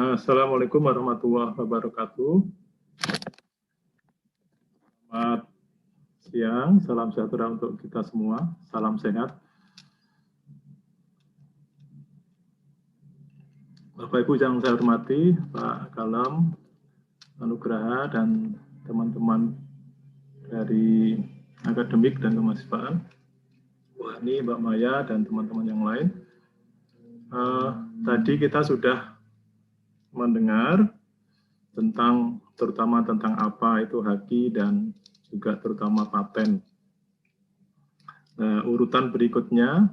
Assalamualaikum warahmatullahi wabarakatuh. Selamat siang, salam sejahtera untuk kita semua, salam sehat. Bapak Ibu yang saya hormati, Pak Kalam, Anugraha, dan teman-teman dari akademik dan kemahasiswaan, Wani, Mbak Maya, dan teman-teman yang lain. Tadi kita sudah mendengar terutama tentang apa itu haki dan juga terutama paten. Nah, urutan berikutnya,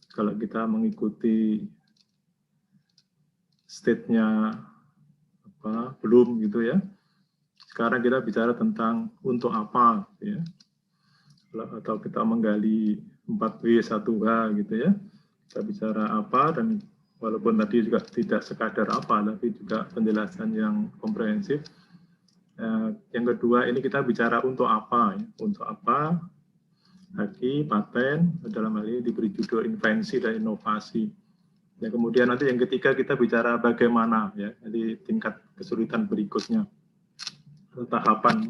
kalau kita mengikuti state-nya belum gitu ya. Sekarang kita bicara tentang untuk apa, ya, atau kita menggali 4W1H gitu ya. Kita bicara apa, dan walaupun tadi juga tidak sekadar apa, tapi juga penjelasan yang komprehensif. Yang kedua, ini kita bicara untuk apa, ya. Untuk apa, haki, paten, dalam hal ini diberi judul invensi dan inovasi. Ya, kemudian nanti yang ketiga kita bicara bagaimana, ya, jadi tingkat kesulitan berikutnya, tahapan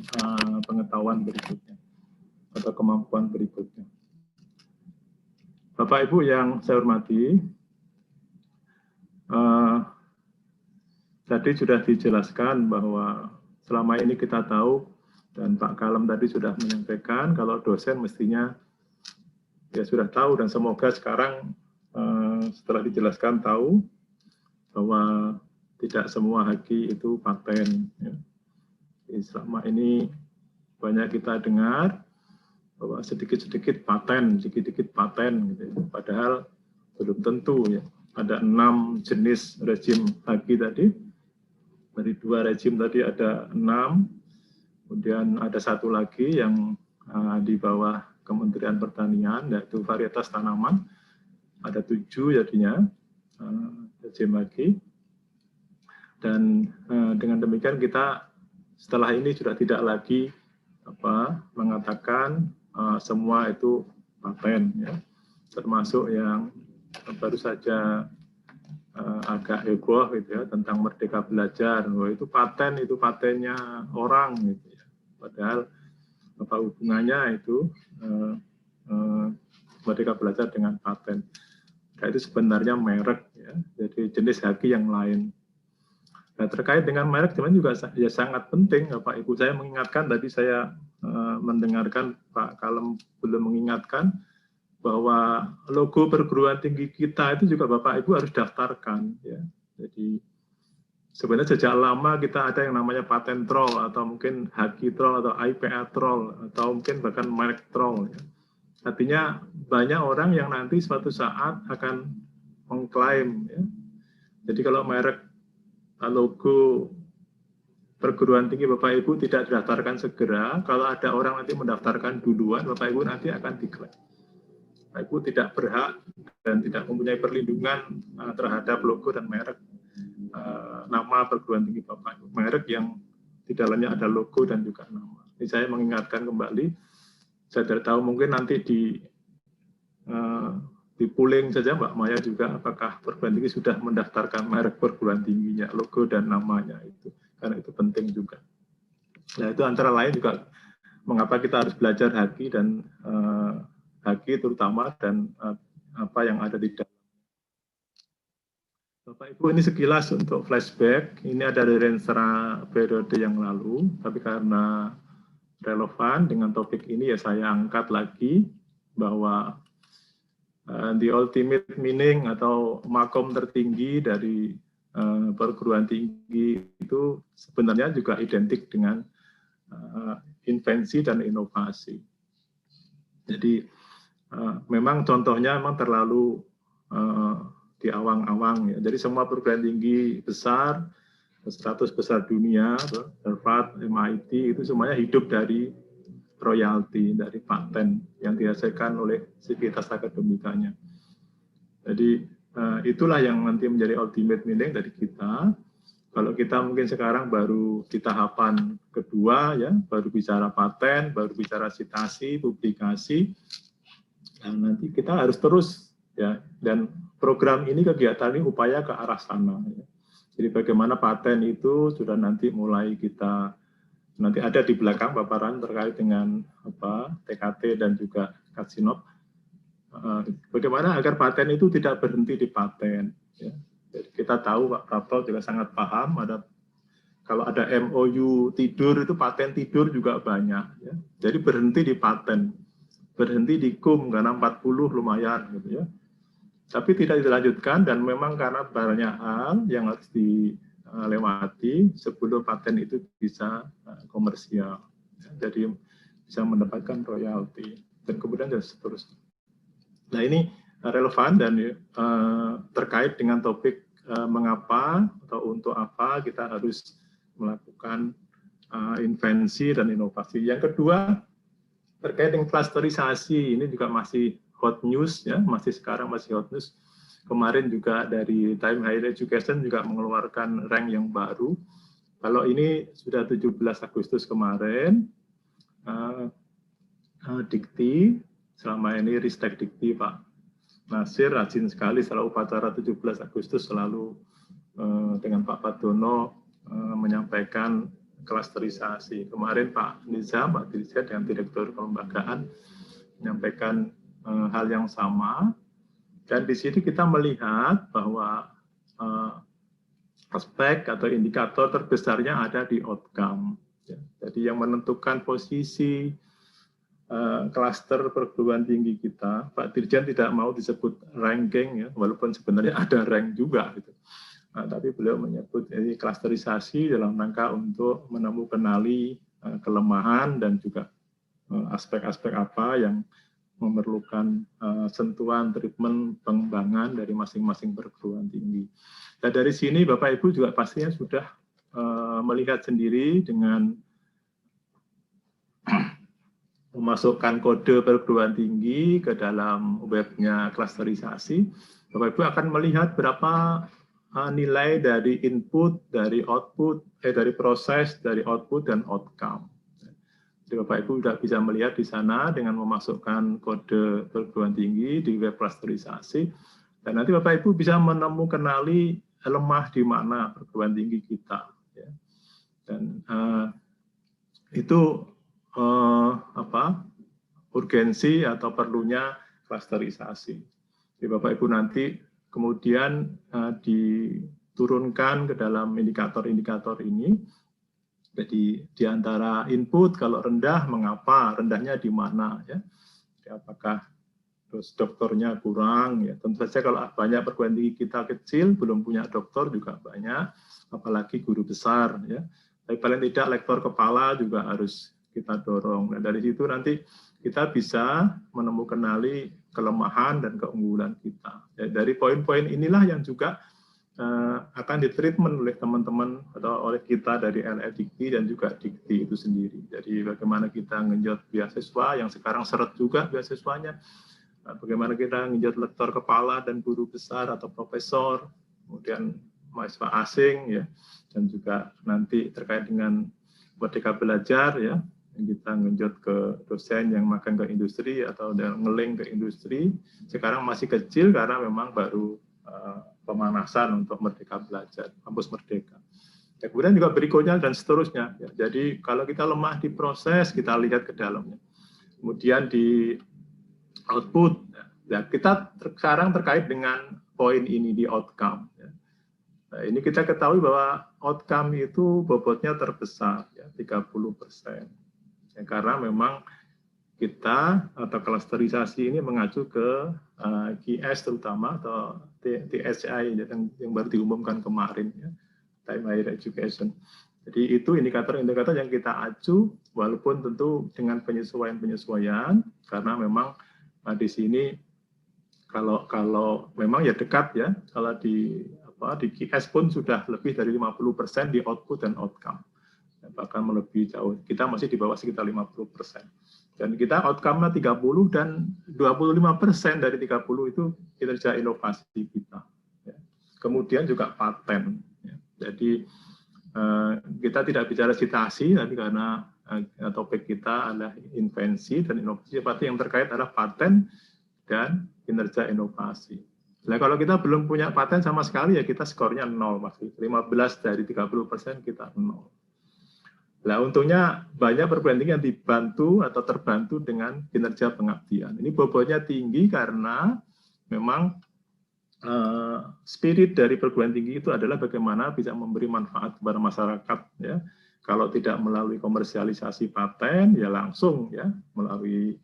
pengetahuan berikutnya, atau kemampuan berikutnya. Bapak Ibu yang saya hormati, tadi sudah dijelaskan bahwa selama ini kita tahu, dan Pak Kalam tadi sudah menyampaikan, kalau dosen mestinya ya sudah tahu, dan semoga sekarang setelah dijelaskan tahu bahwa tidak semua haki itu paten. Ya. Selama ini banyak kita dengar bahwa sedikit-sedikit paten, sedikit-sedikit paten, gitu. Padahal belum tentu ya. Ada 6 jenis rezim haki tadi. Dari 2 rezim tadi ada 6. Kemudian ada 1 lagi yang di bawah Kementerian Pertanian, yaitu varietas tanaman. Ada 7 jadinya rezim haki. Dan dengan demikian kita setelah ini sudah tidak lagi mengatakan semua itu paten, ya. Termasuk yang baru saja agak heboh gitu ya tentang Merdeka Belajar, bahwa itu patennya orang gitu ya. Padahal apa hubungannya itu Merdeka Belajar dengan paten? Nah, itu sebenarnya merek ya, jadi jenis haki yang lain. Nah, terkait dengan merek cuman juga ya sangat penting Bapak Ibu. Saya mengingatkan tadi saya mendengarkan Pak Kalem belum mengingatkan bahwa logo perguruan tinggi kita itu juga Bapak Ibu harus daftarkan ya. Jadi sebenarnya sejak lama kita ada yang namanya paten troll, atau mungkin haki troll, atau IPA troll, atau mungkin bahkan merek troll ya. Artinya banyak orang yang nanti suatu saat akan mengklaim ya. Jadi kalau merek logo perguruan tinggi Bapak Ibu tidak didaftarkan segera, kalau ada orang nanti mendaftarkan duluan, Bapak Ibu nanti akan diklaim. Bapak Ibu tidak berhak dan tidak mempunyai perlindungan terhadap logo dan merek nama perguruan tinggi Bapak Ibu. Merek yang di dalamnya ada logo dan juga nama. Ini saya mengingatkan kembali, saya tidak tahu mungkin nanti di pooling saja Mbak Maya juga, apakah perguruan tinggi sudah mendaftarkan merek perguruan tingginya, logo dan namanya itu, karena itu penting juga. Nah itu antara lain juga mengapa kita harus belajar haki dan haki terutama, dan apa yang ada di dalam. Bapak Ibu, ini sekilas untuk flashback. Ini ada dari Renstra periode yang lalu, tapi karena relevan dengan topik ini ya saya angkat lagi bahwa the ultimate meaning atau makom tertinggi dari perguruan tinggi itu sebenarnya juga identik dengan invensi dan inovasi. Jadi memang contohnya memang terlalu di awang-awang ya. Jadi semua perguruan tinggi besar, 100 besar dunia, Harvard, MIT itu semuanya hidup dari royalti, dari paten yang dihasilkan oleh sivitas akademikanya. Jadi itulah yang nanti menjadi ultimate meaning dari kita. Kalau kita mungkin sekarang baru di tahapan kedua ya, baru bicara paten, baru bicara citasi, publikasi, dan nanti kita harus terus ya, dan program ini, kegiatan ini upaya ke arah sana ya. Jadi bagaimana paten itu sudah nanti mulai kita nanti ada di belakang paparan terkait dengan TKT dan juga Katsinop. Bagaimana agar paten itu tidak berhenti di paten. Ya. Jadi kita tahu Pak Prapto juga sangat paham kalau ada MOU tidur itu paten tidur juga banyak. Ya. Jadi berhenti di paten, berhenti di KUM karena 40 lumayan gitu ya. Tapi tidak dilanjutkan dan memang karena banyak hal yang harus dilewati sebelum paten itu bisa komersial. Jadi bisa mendapatkan royalti dan kemudian dan seterusnya. Nah ini relevan dan terkait dengan topik mengapa atau untuk apa kita harus melakukan invensi dan inovasi. Yang kedua terkait dengan klasterisasi, ini juga masih hot news ya, sekarang masih hot news. Kemarin juga dari Time Higher Education juga mengeluarkan rank yang baru. Kalau ini sudah 17 Agustus kemarin, Dikti, selama ini Ristek Dikti Pak Nasir rajin sekali selalu upacara 17 Agustus selalu dengan Pak Padono menyampaikan klasterisasi. Kemarin Pak Nizam, Pak Dirjen dengan Direktur Kelembagaan menyampaikan hal yang sama. Dan di sini kita melihat bahwa aspek atau indikator terbesarnya ada di outcome. Ya. Jadi yang menentukan posisi klaster perguruan tinggi kita, Pak Dirjen tidak mau disebut ranking, ya, walaupun sebenarnya ada rank juga. Gitu. Nah, tapi beliau menyebut ini klasterisasi dalam rangka untuk menemukan kelemahan dan juga aspek-aspek apa yang memerlukan sentuhan, treatment, pengembangan dari masing-masing perguruan tinggi. Dan dari sini Bapak Ibu juga pastinya sudah melihat sendiri dengan memasukkan kode perguruan tinggi ke dalam webnya klasterisasi. Bapak Ibu akan melihat berapa nilai dari input, dari output, dari proses, dari output dan outcome. Jadi Bapak Ibu sudah bisa melihat di sana dengan memasukkan kode perguruan tinggi di web klasterisasi. Dan nanti Bapak Ibu bisa menemukan lemah di mana perguruan tinggi kita. Ya. Dan itu urgensi atau perlunya klasterisasi. Jadi Bapak Ibu nanti kemudian diturunkan ke dalam indikator-indikator ini. Jadi di antara input kalau rendah, mengapa rendahnya di mana ya? Jadi, apakah terus dokternya kurang ya? Tentu saja kalau banyak perguruan tinggi kita kecil belum punya dokter juga banyak, apalagi guru besar ya. Tapi paling tidak lektor kepala juga harus kita dorong. Nah dari situ nanti kita bisa menemukan kelemahan dan keunggulan kita. Ya, dari poin-poin inilah yang juga akan ditreatment oleh teman-teman atau oleh kita dari LE Dikti dan juga Dikti itu sendiri. Jadi bagaimana kita ngenjot beasiswa yang sekarang seret juga beasiswanya, bagaimana kita ngenjot lektor kepala dan guru besar atau profesor, kemudian mahasiswa asing ya, dan juga nanti terkait dengan Merdeka Belajar ya, yang kita ngenjot ke dosen yang makan ke industri atau ngeling ke industri. Sekarang masih kecil karena memang baru pemanasan untuk Merdeka Belajar, kampus Merdeka. Ya, kemudian juga berikutnya dan seterusnya. Ya, jadi kalau kita lemah di proses, kita lihat ke dalamnya. Kemudian di output, ya, kita sekarang terkait dengan poin ini di outcome. Ya. Nah, ini kita ketahui bahwa outcome itu bobotnya terbesar, ya, 30%. Ya, karena memang kita atau klasterisasi ini mengacu ke QS terutama atau TSI yang baru diumumkan kemarin ya, Time Higher Education. Jadi itu indikator-indikator yang kita acu walaupun tentu dengan penyesuaian-penyesuaian karena memang di sini kalau memang ya dekat ya, kalau di QS pun sudah lebih dari 50% di output dan outcome. Bahkan melebihi jauh. Kita masih di bawah sekitar 50%. Dan kita outcome-nya 30 dan 25% dari 30 itu kinerja inovasi kita. Ya. Kemudian juga paten. Ya. Jadi kita tidak bicara citasi, tapi karena topik kita adalah invensi dan inovasi, berarti yang terkait adalah paten dan kinerja inovasi. Nah, kalau kita belum punya paten sama sekali, ya kita skornya 0, masih 15 dari 30% kita 0. Nah, untungnya banyak perguruan tinggi yang dibantu atau terbantu dengan kinerja pengabdian. Ini bobotnya tinggi karena memang spirit dari perguruan tinggi itu adalah bagaimana bisa memberi manfaat kepada masyarakat, ya. Kalau tidak melalui komersialisasi paten, ya langsung ya melalui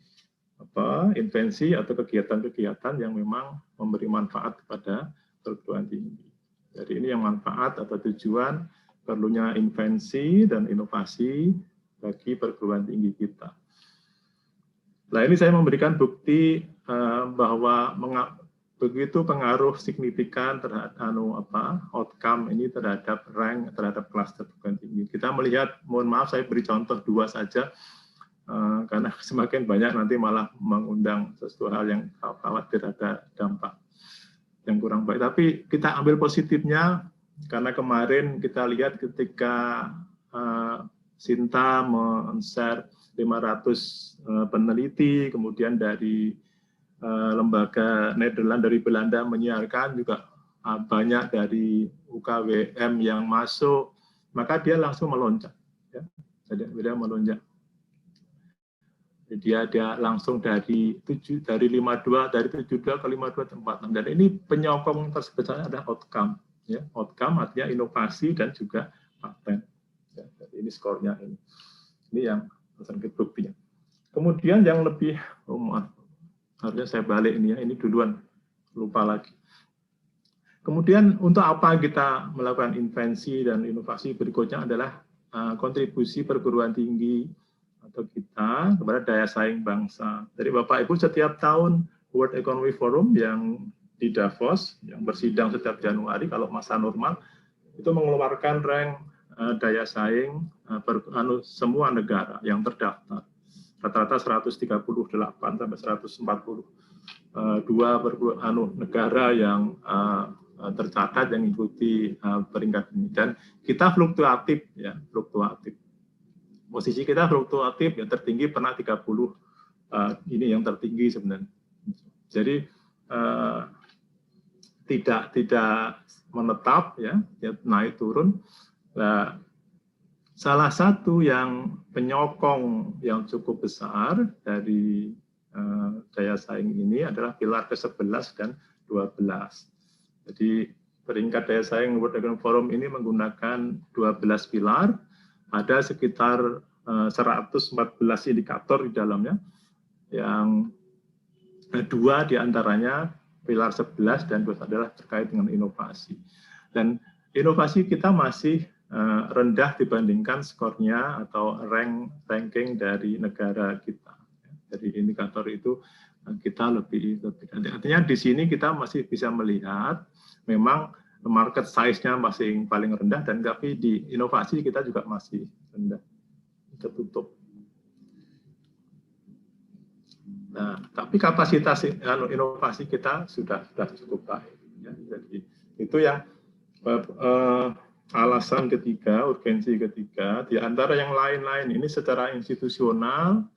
invensi atau kegiatan-kegiatan yang memang memberi manfaat kepada perguruan tinggi. Jadi ini yang manfaat atau tujuan perlunya invensi dan inovasi bagi perguruan tinggi kita. Nah, ini saya memberikan bukti bahwa begitu pengaruh signifikan terhadap outcome ini terhadap rank, terhadap klaster perguruan tinggi. Kita melihat, mohon maaf saya beri contoh 2 saja, karena semakin banyak nanti malah mengundang sesuatu hal yang khawatir ada dampak yang kurang baik. Tapi kita ambil positifnya, karena kemarin kita lihat ketika Sinta men-share 500 peneliti, kemudian dari lembaga Nederland dari Belanda menyiarkan juga banyak dari UKWM yang masuk, maka dia langsung melonjak. Ya. Jadi dia melonjak. Dia langsung dari 72 ke 52 tempat. Dan ini penyokong terbesar adalah outcome. Ya. Outcome artinya inovasi dan juga paten. Ya. Jadi ini skornya ini. Ini yang sedikit buktinya. Kemudian yang lebih, harusnya saya balik ini ya, ini duluan, lupa lagi. Kemudian untuk apa kita melakukan invensi dan inovasi berikutnya adalah kontribusi perguruan tinggi atau kita kepada daya saing bangsa. Jadi Bapak Ibu setiap tahun World Economic Forum yang di Davos, yang bersidang setiap Januari kalau masa normal, itu mengeluarkan rank daya saing semua negara yang terdaftar. Rata-rata 138 sampai 142 negara yang tercatat yang mengikuti peringkat ini. Dan kita fluktuatif, ya, fluktuatif. Posisi kita fluktuatif, yang tertinggi pernah 30, ini yang tertinggi sebenarnya. Jadi tidak menetap, ya naik turun. Nah, salah satu yang penyokong yang cukup besar dari daya saing ini adalah pilar ke-11 dan 12. Jadi peringkat daya saing World Economic Forum ini menggunakan 12 pilar, ada sekitar 114 indikator di dalamnya, yang 2 diantaranya pilar 11 dan 12 adalah terkait dengan inovasi. Dan inovasi kita masih rendah dibandingkan skornya atau ranking dari negara kita. Jadi indikator itu kita lebih. Artinya di sini kita masih bisa melihat memang market size-nya masih paling rendah, dan tapi di inovasi kita juga masih rendah, tertutup. Nah, tapi kapasitas inovasi kita sudah cukup baik. Ya. Jadi itu yang alasan ketiga, urgensi ketiga, di antara yang lain-lain ini secara institusional,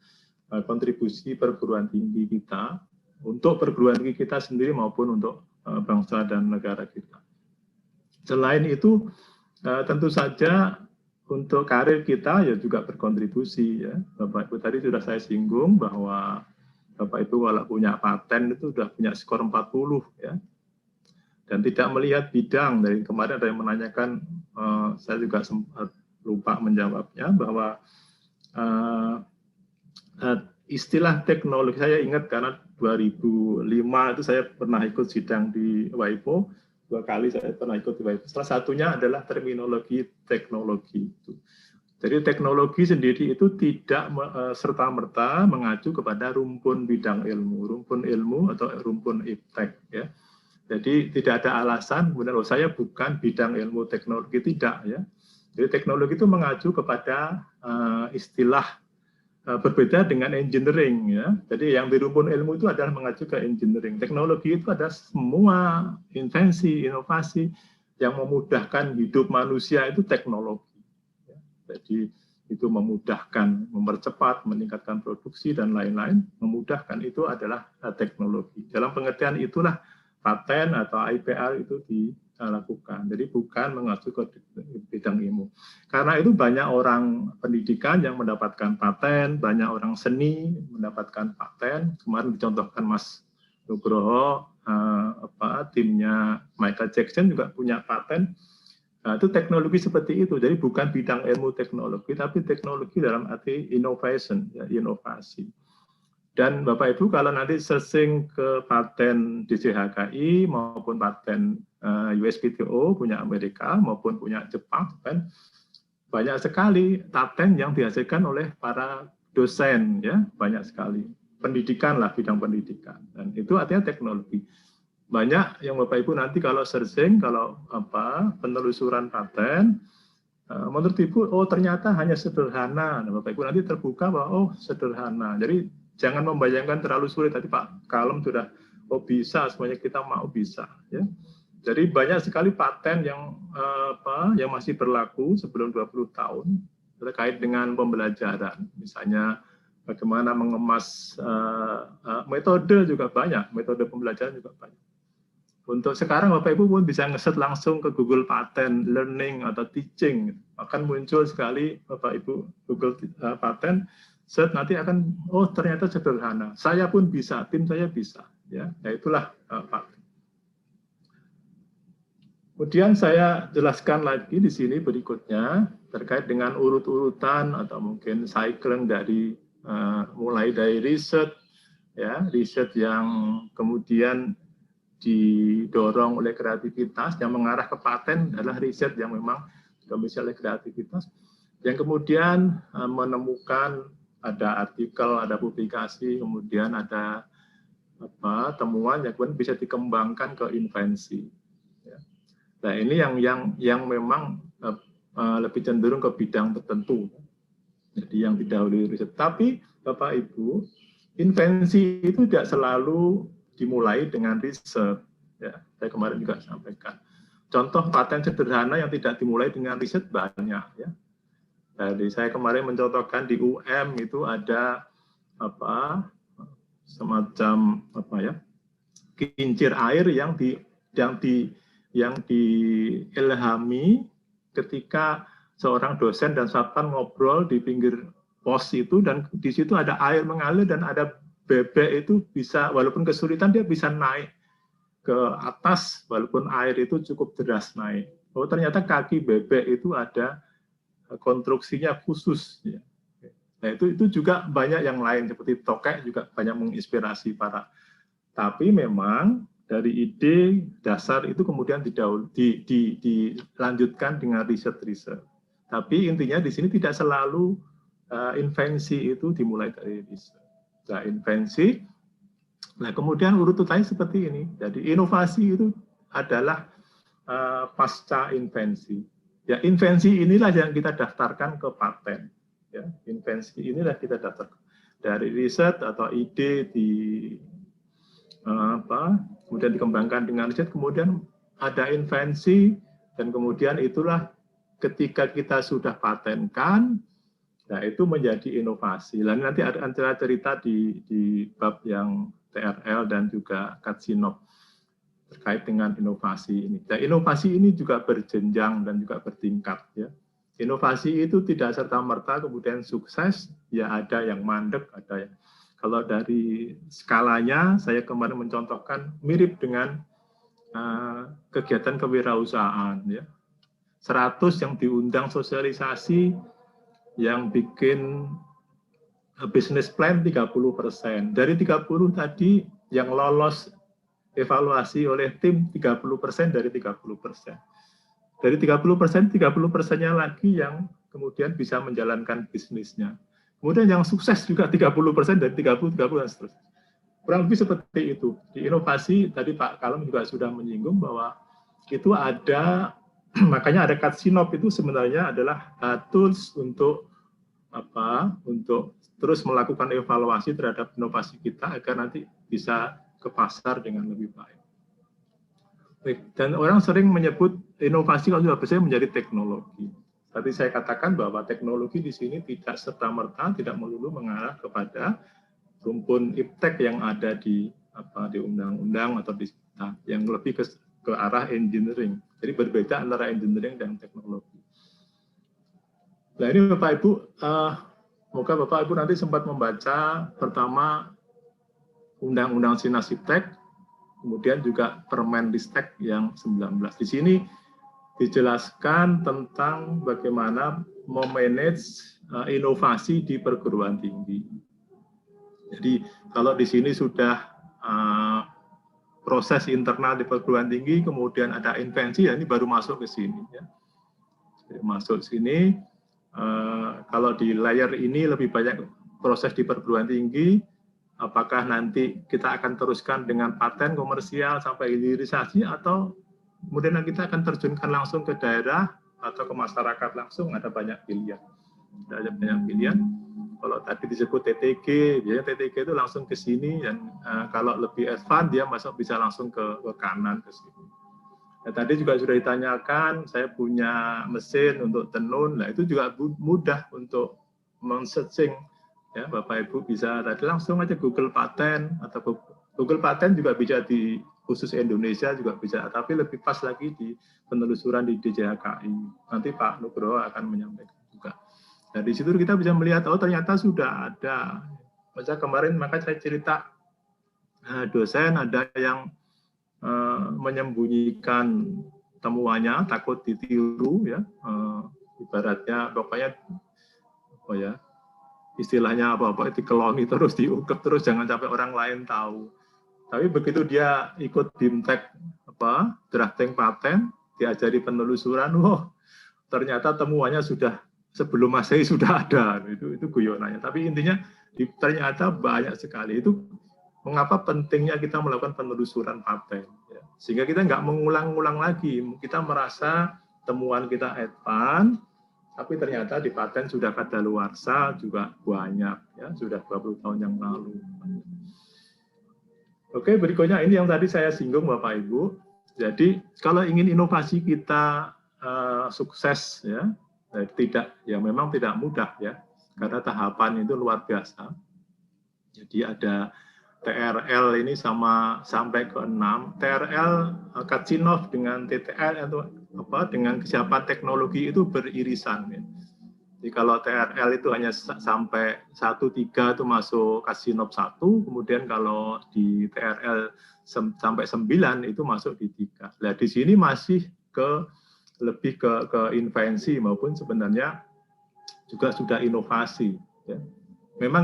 kontribusi perguruan tinggi kita, untuk perguruan tinggi kita sendiri maupun untuk bangsa dan negara kita. Selain itu, tentu saja untuk karir kita ya juga berkontribusi. Ya. Bapak Ibu tadi sudah saya singgung bahwa Bapak Ibu kalau punya paten itu sudah punya skor 40, ya. Dan tidak melihat bidang. Dari kemarin ada yang menanyakan, saya juga sempat lupa menjawabnya, bahwa istilah teknologi, saya ingat karena 2005 itu saya pernah ikut sidang di WIPO, 2 kali saya pernah ikut di WIPO. Salah satunya adalah terminologi teknologi itu. Jadi teknologi sendiri itu tidak serta-merta mengacu kepada rumpun bidang ilmu, atau rumpun iptek, ya. Jadi tidak ada alasan kemudian saya bukan bidang ilmu teknologi, tidak, ya. Jadi teknologi itu mengacu kepada istilah berbeda dengan engineering, ya. Jadi yang di rumpun ilmu itu adalah mengacu ke engineering. Teknologi itu ada semua invensi, inovasi yang memudahkan hidup manusia, itu teknologi. Ya. Jadi itu memudahkan, mempercepat, meningkatkan produksi dan lain-lain. Memudahkan itu adalah teknologi. Dalam pengertian itulah paten atau IPR itu dilakukan. Jadi bukan mengacu ke bidang ilmu. Karena itu banyak orang pendidikan yang mendapatkan paten, banyak orang seni mendapatkan paten. Kemarin dicontohkan Mas Nugroho, timnya Michael Jackson juga punya paten. Nah, itu teknologi seperti itu. Jadi bukan bidang ilmu teknologi, tapi teknologi dalam arti innovation, ya, inovasi. Dan Bapak Ibu kalau nanti searching ke paten DCHKI maupun paten USPTO punya Amerika maupun punya Jepang, kan banyak sekali paten yang dihasilkan oleh para dosen, ya banyak sekali. Pendidikan lah, bidang pendidikan, dan itu artinya teknologi. Banyak yang Bapak Ibu nanti kalau searching, kalau penelusuran paten, menurut Ibu, oh ternyata hanya sederhana. Nah, Bapak Ibu nanti terbuka bahwa oh sederhana. Jadi jangan membayangkan terlalu sulit. Tadi Pak Kalem sudah, oh bisa, semuanya kita mau bisa. Ya. Jadi banyak sekali paten yang yang masih berlaku sebelum 20 tahun terkait dengan pembelajaran. Misalnya bagaimana mengemas metode juga banyak, metode pembelajaran juga banyak. Untuk sekarang Bapak Ibu pun bisa ngeset langsung ke Google Paten, Learning atau Teaching. Akan muncul sekali Bapak Ibu Google Paten, set nanti akan, oh ternyata sederhana. Saya pun bisa, tim saya bisa. Ya, itulah Pak. Kemudian saya jelaskan lagi di sini berikutnya terkait dengan urut-urutan atau mungkin cycling dari mulai dari riset, ya riset yang kemudian didorong oleh kreativitas, yang mengarah ke paten adalah riset yang memang didominasi oleh kreativitas, yang kemudian menemukan ada artikel, ada publikasi, kemudian ada temuan yang kemudian bisa dikembangkan ke invensi. Ya. Nah ini yang memang lebih cenderung ke bidang tertentu, jadi yang didahului riset. Tapi Bapak Ibu, invensi itu tidak selalu dimulai dengan riset. Ya, saya kemarin juga sampaikan. Contoh paten sederhana yang tidak dimulai dengan riset banyak. Ya. Jadi saya kemarin mencontohkan di UM itu ada semacam kincir air yang diilhami ketika seorang dosen dan satpam ngobrol di pinggir pos itu, dan di situ ada air mengalir dan ada bebek itu bisa, walaupun kesulitan dia bisa naik ke atas walaupun air itu cukup deras naik. Oh ternyata kaki bebek itu ada konstruksinya khusus. Ya. Nah itu juga banyak yang lain seperti tokek juga banyak menginspirasi para. Tapi memang dari ide dasar itu kemudian dilanjutkan dengan riset-riset. Tapi intinya di sini tidak selalu invensi itu dimulai dari riset. Nah invensi, nah kemudian urutannya seperti ini. Jadi inovasi itu adalah pasca invensi. Ya invensi inilah yang kita daftarkan ke paten. Ya, invensi inilah kita daftarkan dari riset atau ide kemudian dikembangkan dengan riset, kemudian ada invensi, dan kemudian itulah ketika kita sudah patenkan, nah itu menjadi inovasi. Lalu nanti ada cerita di bab yang TRL dan juga Katsinov terkait dengan inovasi ini. Nah, inovasi ini juga berjenjang dan juga bertingkat. Ya. Inovasi itu tidak serta-merta kemudian sukses, ya ada yang mandek, ada yang. Kalau dari skalanya, saya kemarin mencontohkan mirip dengan kegiatan kewirausahaan. Ya. 100 yang diundang sosialisasi, yang bikin bisnis plan 30%. Dari 30 tadi yang lolos evaluasi oleh tim 30% dari 30%. Dari 30%, 30%-nya lagi yang kemudian bisa menjalankan bisnisnya. Kemudian yang sukses juga 30% dari 30, dan seterusnya. Kurang lebih seperti itu. Di inovasi, tadi Pak Kalem juga sudah menyinggung bahwa itu ada, makanya ada Katsinov itu sebenarnya adalah tools untuk untuk terus melakukan evaluasi terhadap inovasi kita agar nanti bisa ke pasar dengan lebih baik. Dan orang sering menyebut inovasi kalau sudah besar menjadi teknologi. Tadi saya katakan bahwa teknologi di sini tidak serta-merta, tidak melulu mengarah kepada rumpun iptek yang ada di undang-undang atau di yang lebih ke arah engineering. Jadi berbeda antara engineering dan teknologi. Nah ini Bapak Ibu, semoga Bapak Ibu nanti sempat membaca pertama Undang-Undang Sinasiptek, kemudian juga Permendistek yang 19. Di sini dijelaskan tentang bagaimana memanage inovasi di perguruan tinggi. Jadi kalau di sini sudah proses internal di perguruan tinggi, kemudian ada invensi, ya ini baru masuk ke sini. Ya. Jadi masuk sini, kalau di layer ini lebih banyak proses di perguruan tinggi, apakah nanti kita akan teruskan dengan paten komersial sampai hilirisasi, atau kemudian kita akan terjunkan langsung ke daerah atau ke masyarakat langsung, ada banyak pilihan. Ada banyak pilihan. Kalau tadi disebut TTG, biasanya TTG itu langsung ke sini, dan kalau lebih advance dia bisa langsung ke kanan ke sini. Nah, tadi juga sudah ditanyakan, saya punya mesin untuk tenun, nah itu juga mudah untuk men-searching. Ya, Bapak Ibu bisa tadi langsung aja Google Paten, atau Google Paten juga bisa di khusus Indonesia juga bisa, tapi lebih pas lagi di penelusuran di DJHKI. Nanti Pak Nugroho akan menyampaikan juga. Nah, di situ kita bisa melihat, oh ternyata sudah ada. Masa kemarin maka saya cerita dosen ada yang menyembunyikan temuannya, takut ditiru, ya, ibaratnya pokoknya, oh ya, istilahnya apa-apa dikeloni terus, diungkep terus, jangan sampai orang lain tahu. Tapi begitu dia ikut BIMTEK drafting paten, diajari penelusuran, ternyata temuannya sudah sebelum Masehi sudah ada. Itu guyonannya. Tapi intinya ternyata banyak sekali. Itu mengapa pentingnya kita melakukan penelusuran paten. Ya. Sehingga kita nggak mengulang-ulang lagi. Kita merasa temuan kita advance, tapi ternyata di paten sudah kadaluarsa juga banyak. Ya, sudah 20 tahun yang lalu. Oke, berikutnya ini yang tadi saya singgung Bapak Ibu. Jadi kalau ingin inovasi kita sukses, ya, memang tidak mudah, ya, karena tahapan itu luar biasa. Jadi ada TRL ini sampai ke 6. TRL Kachinov dengan TTL atau dengan kesiapan teknologi itu beririsan. Ya. Jadi kalau TRL itu hanya sampai 1-3 itu masuk Kachinov 1, kemudian kalau di TRL sampai 9 itu masuk di 3. Nah, di sini masih lebih ke invensi maupun sebenarnya juga sudah inovasi. Ya. Memang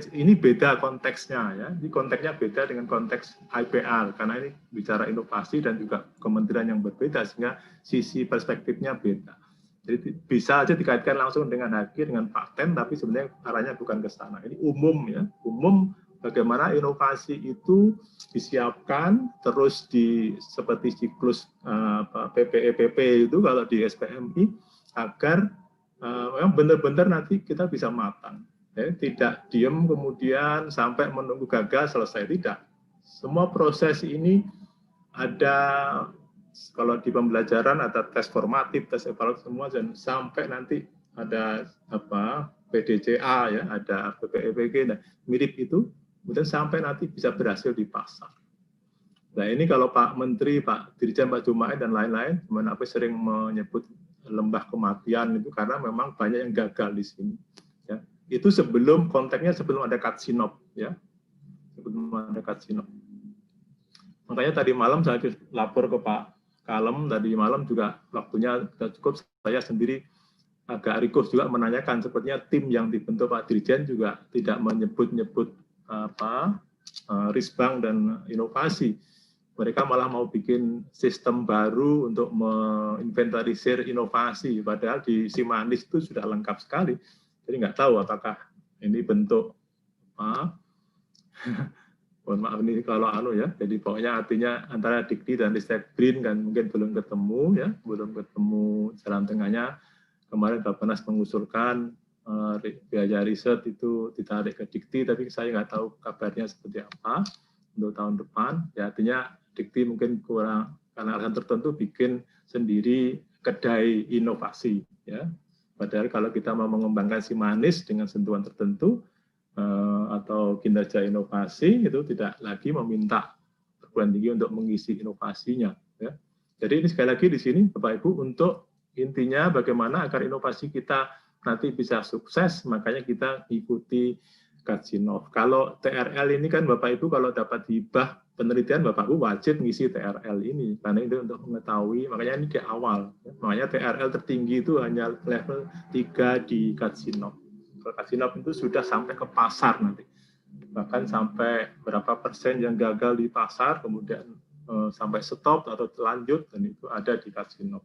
ini beda konteksnya, ya. Ini konteksnya beda dengan konteks IPR karena ini bicara inovasi dan juga kementerian yang berbeda sehingga sisi perspektifnya beda. Jadi bisa aja dikaitkan langsung dengan HG, dengan paten, tapi sebenarnya arahnya bukan ke sana. Ini umum, ya, umum bagaimana inovasi itu disiapkan terus seperti siklus PPEPP itu kalau di SPMI agar memang benar-benar nanti kita bisa matang. Ya, tidak diam kemudian sampai menunggu gagal selesai, tidak. Semua proses ini ada, kalau di pembelajaran ada tes formatif, tes evaluasi semua, dan sampai nanti ada PDCA, ya, ada PPEPG, nah, mirip itu, kemudian sampai nanti bisa berhasil di pasar. Nah ini kalau Pak Menteri, Pak Dirjen, Pak Jumaid dan lain-lain, apa sering menyebut lembah kematian itu karena memang banyak yang gagal di sini. Ya. Itu konteksnya sebelum ada Kachinov, ya, sebelum ada Kachinov. Makanya tadi malam saya lapor ke Pak Kalem, tadi malam juga waktunya sudah cukup, saya sendiri agak rikus juga menanyakan, sepertinya tim yang dibentuk Pak Dirjen juga tidak menyebut-nyebut Risbang dan inovasi. Mereka malah mau bikin sistem baru untuk menginventarisir inovasi, padahal di Simanis itu sudah lengkap sekali. Jadi nggak tahu apakah ini bentuk mohon maaf ini kalau ya. Jadi pokoknya artinya antara Dikti dan Ristek Brin kan mungkin belum ketemu, ya, belum ketemu jalan tengahnya. Kemarin Bappenas mengusulkan biaya riset itu ditarik ke Dikti, tapi saya nggak tahu kabarnya seperti apa untuk tahun depan. Ya, artinya Dikti mungkin kurang karena alasan tertentu bikin sendiri kedai inovasi, ya. Padahal kalau kita mau mengembangkan Simanis dengan sentuhan tertentu atau kinerja inovasi itu tidak lagi meminta perguruan tinggi untuk mengisi inovasinya. Ya. Jadi ini sekali lagi di sini Bapak Ibu untuk intinya bagaimana agar inovasi kita nanti bisa sukses, makanya kita ikuti Kajinov. Kalau TRL ini kan Bapak Ibu kalau dapat hibah penelitian Bapak Ibu wajib ngisi TRL ini karena itu untuk mengetahui, makanya ini di awal. Makanya TRL tertinggi itu hanya level 3 di Kajinov. Kalau Kajinov itu sudah sampai ke pasar nanti. Bahkan sampai berapa persen yang gagal di pasar kemudian sampai stop atau lanjut dan itu ada di Kajinov.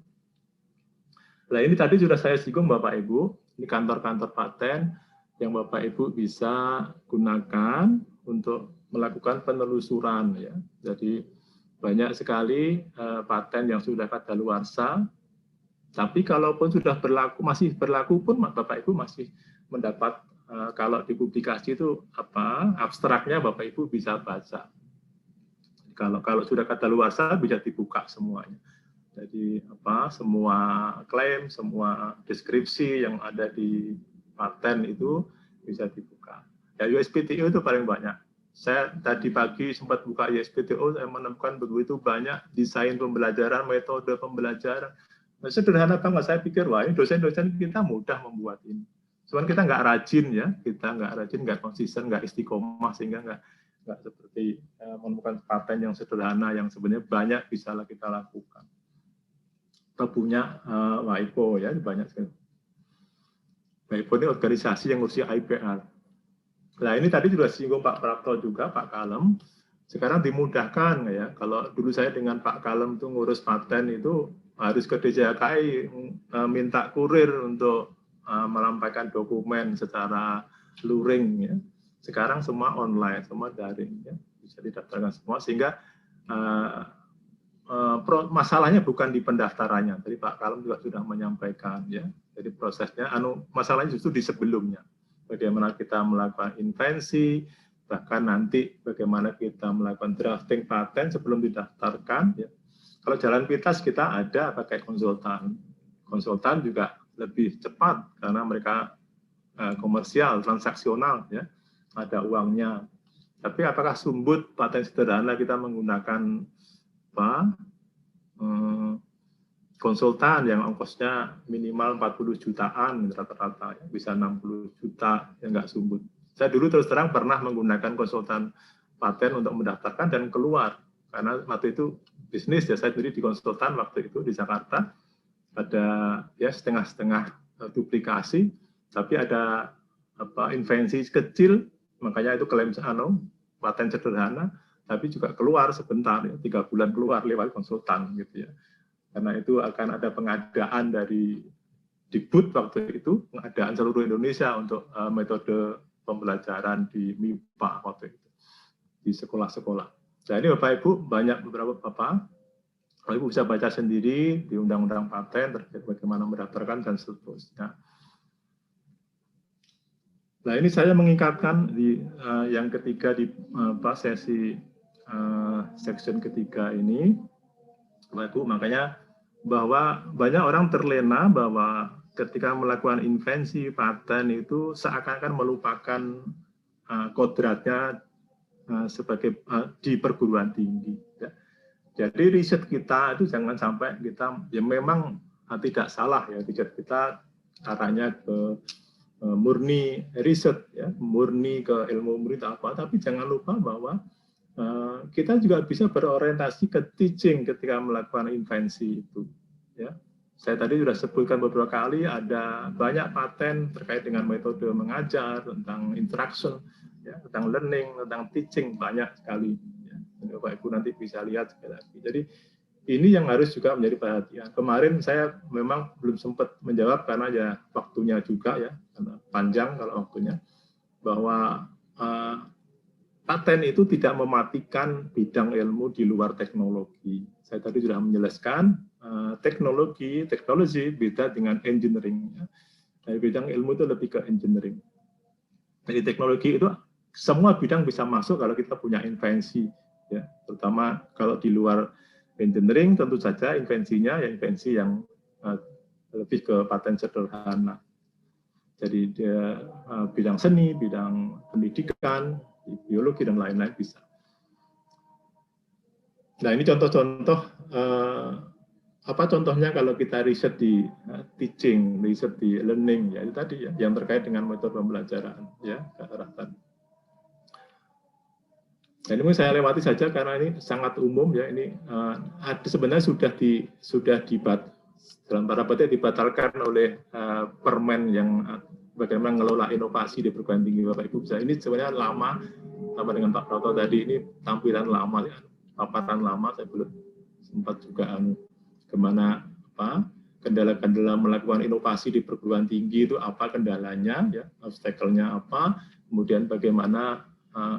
Nah ini tadi sudah saya singgung Bapak Ibu, ini kantor-kantor paten yang Bapak Ibu bisa gunakan untuk melakukan penelusuran ya. Jadi banyak sekali paten yang sudah kadaluarsa, tapi kalaupun sudah berlaku masih berlaku pun Bapak Ibu masih mendapat kalau dipublikasi itu abstraknya Bapak Ibu bisa baca. Kalau sudah kadaluarsa bisa dibuka semuanya. Jadi semua klaim, semua deskripsi yang ada di paten itu bisa dibuka. Ya USPTO itu paling banyak. Saya tadi pagi sempat buka USPTO, saya menemukan begitu banyak desain pembelajaran, metode pembelajaran. Nah, sederhana banget, saya pikir wah ini dosen-dosen kita mudah membuat ini. Cuman kita nggak rajin ya, kita nggak rajin, nggak konsisten, nggak istiqomah sehingga nggak seperti menemukan paten yang sederhana yang sebenarnya banyak bisa kita lakukan. Kita punya WIPO ya banyak sekali. WIPO ini organisasi yang ngurusi IPR. Nah ini tadi juga singgung Pak Prapto juga Pak Kalem. Sekarang dimudahkan ya. Kalau dulu saya dengan Pak Kalem itu ngurus paten itu harus ke DJKI minta kurir untuk melampaikan dokumen secara luring ya. Sekarang semua online, semua daring ya. Bisa didaftarkan semua sehingga masalahnya bukan di pendaftarannya. Tadi Pak Kalem juga sudah menyampaikan ya. Jadi prosesnya masalahnya justru di sebelumnya. Bagaimana kita melakukan invensi, bahkan nanti bagaimana kita melakukan drafting paten sebelum didaftarkan ya. Kalau jalan pintas kita ada pakai konsultan. Konsultan juga lebih cepat karena mereka komersial, transaksional ya. Ada uangnya. Tapi apakah sumbut paten sederhana kita menggunakan konsultan yang ongkosnya minimal 40 jutaan rata-rata, bisa 60 juta yang nggak sumbut. Saya dulu terus terang pernah menggunakan konsultan paten untuk mendaftarkan dan keluar karena waktu itu bisnis ya, saya sendiri di konsultan waktu itu di Jakarta ada ya setengah-setengah duplikasi, tapi ada invensi kecil, makanya itu klaim paten sederhana. Tapi juga keluar sebentar, ya, 3 bulan keluar lewat konsultan gitu ya. Karena itu akan ada pengadaan dari Dikbud waktu itu, pengadaan seluruh Indonesia untuk metode pembelajaran di MIPA waktu itu, di sekolah-sekolah. Nah ini Bapak Ibu, banyak beberapa Bapak Ibu bisa baca sendiri di Undang-Undang Paten terkait bagaimana mendaftarkan dan seterusnya. Nah ini saya mengingatkan di yang ketiga di sesi section ketiga ini, Bapak Ibu, makanya bahwa banyak orang terlena bahwa ketika melakukan invensi paten itu seakan-akan melupakan kodratnya sebagai di perguruan tinggi. Ya. Jadi riset kita itu jangan sampai kita ya memang tidak salah ya, riset kita arahnya ke murni riset ya, murni ke ilmu murid apa, tapi jangan lupa bahwa kita juga bisa berorientasi ke teaching ketika melakukan invensi itu. Ya, saya tadi sudah sebutkan beberapa kali ada banyak paten terkait dengan metode mengajar, tentang interaction, ya, tentang learning, tentang teaching banyak sekali. Ya. Bapak Ibu nanti bisa lihat sekali lagi. Jadi ini yang harus juga menjadi perhatian. Kemarin saya memang belum sempat menjawab karena ya waktunya juga ya, karena panjang kalau waktunya, bahwa paten itu tidak mematikan bidang ilmu di luar teknologi. Saya tadi sudah menjelaskan teknologi beda dengan engineering. Dari bidang ilmu itu lebih ke engineering. Jadi teknologi itu semua bidang bisa masuk kalau kita punya invensi. Ya, terutama kalau di luar engineering tentu saja invensinya ya invensi yang lebih ke paten sederhana. Jadi dia bidang seni, bidang pendidikan, biologi dan lain-lain bisa. Nah, ini contoh-contoh apa contohnya kalau kita riset di teaching, riset di learning, ya itu tadi ya, yang terkait dengan metode pembelajaran, ya Kak Rahman. Dan ini saya lewati saja karena ini sangat umum ya, ini sebenarnya sudah dalam tanda petik dibatalkan oleh permen yang bagaimana mengelola inovasi di perguruan tinggi Bapak Ibu. Ini sebenarnya lama, sama dengan Pak Proto tadi, ini tampilan lama ya, paparan lama, saya belum sempat juga kemana kendala-kendala melakukan inovasi di perguruan tinggi itu apa kendalanya, ya, obstacle-nya apa, kemudian bagaimana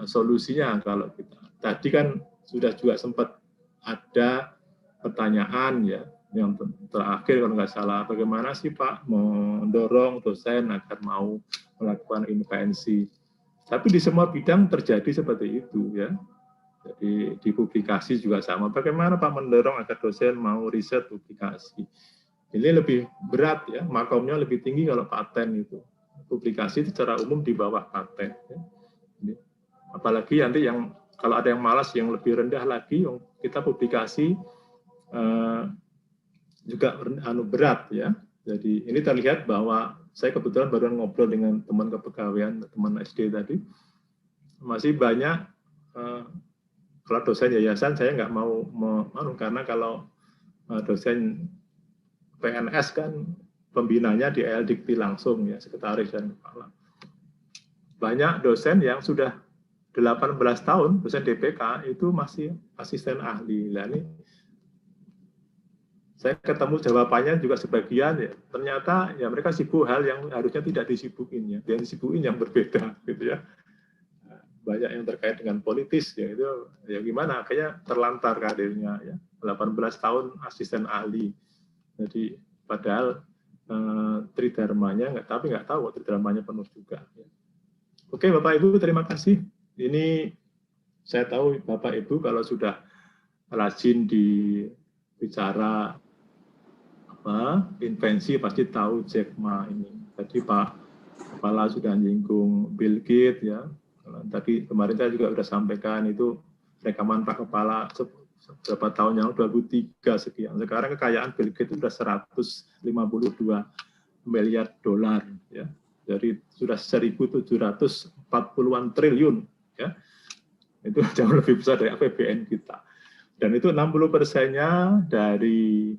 solusinya. Kalau kita tadi kan sudah juga sempat ada pertanyaan ya, yang terakhir kalau nggak salah, bagaimana sih Pak mendorong dosen agar mau melakukan intervensi. Tapi di semua bidang terjadi seperti itu ya. Jadi di publikasi juga sama. Bagaimana Pak mendorong agar dosen mau riset publikasi. Ini lebih berat ya, makomnya lebih tinggi kalau paten itu. Publikasi secara umum di bawah paten. Ya. Apalagi nanti yang kalau ada yang malas yang lebih rendah lagi, kita publikasi juga berat ya. Jadi ini terlihat bahwa saya kebetulan baru ngobrol dengan teman kepegawaian, teman SD tadi, masih banyak kalau dosen yayasan saya nggak mau karena kalau dosen PNS kan pembinanya di LDikti langsung ya, sekretaris dan kepala. Banyak dosen yang sudah 18 tahun dosen DPK itu masih asisten ahli. Nah, ini saya ketemu jawabannya juga sebagian ya. Ternyata ya mereka sibuk hal yang harusnya tidak disibukin ya. Yang disibukin yang berbeda gitu ya. Banyak yang terkait dengan politis ya, itu ya gimana, kayaknya terlantar karirnya ya. 18 tahun asisten ahli. Jadi padahal tridharmanya tapi nggak tahu tridharmanya penuh juga ya. Oke Bapak Ibu, terima kasih. Ini saya tahu Bapak Ibu kalau sudah rajin di bicara invensi pasti tahu Jack Ma ini. Tadi Pak Kepala sudah nyinggung Bill Gates ya. Tadi kemarin saya juga sudah sampaikan itu rekaman Pak Kepala beberapa tahun yang 2003 sekian. Sekarang kekayaan Bill Gates itu sudah 152 miliar dolar ya. Jadi sudah 1.740-an triliun ya. Itu jauh lebih besar dari APBN kita. Dan itu 60%-nya dari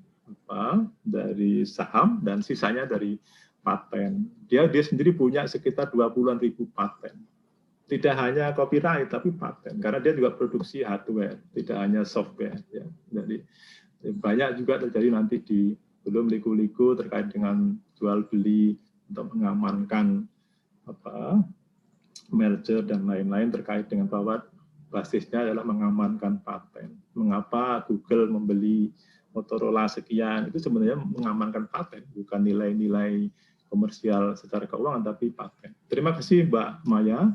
saham dan sisanya dari paten. Dia sendiri punya sekitar 20-an ribu paten. Tidak hanya copyright tapi paten, karena dia juga produksi hardware, tidak hanya software ya. Jadi banyak juga terjadi nanti belum liku-liku terkait dengan jual beli untuk mengamankan merger dan lain-lain terkait dengan bahwa basisnya adalah mengamankan paten. Mengapa Google membeli Motorola sekian, itu sebenarnya mengamankan paten, bukan nilai-nilai komersial secara keuangan, tapi paten. Terima kasih Mbak Maya.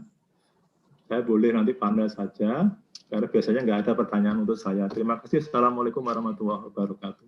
Saya boleh nanti pandai saja, karena biasanya nggak ada pertanyaan untuk saya. Terima kasih. Assalamualaikum warahmatullahi wabarakatuh.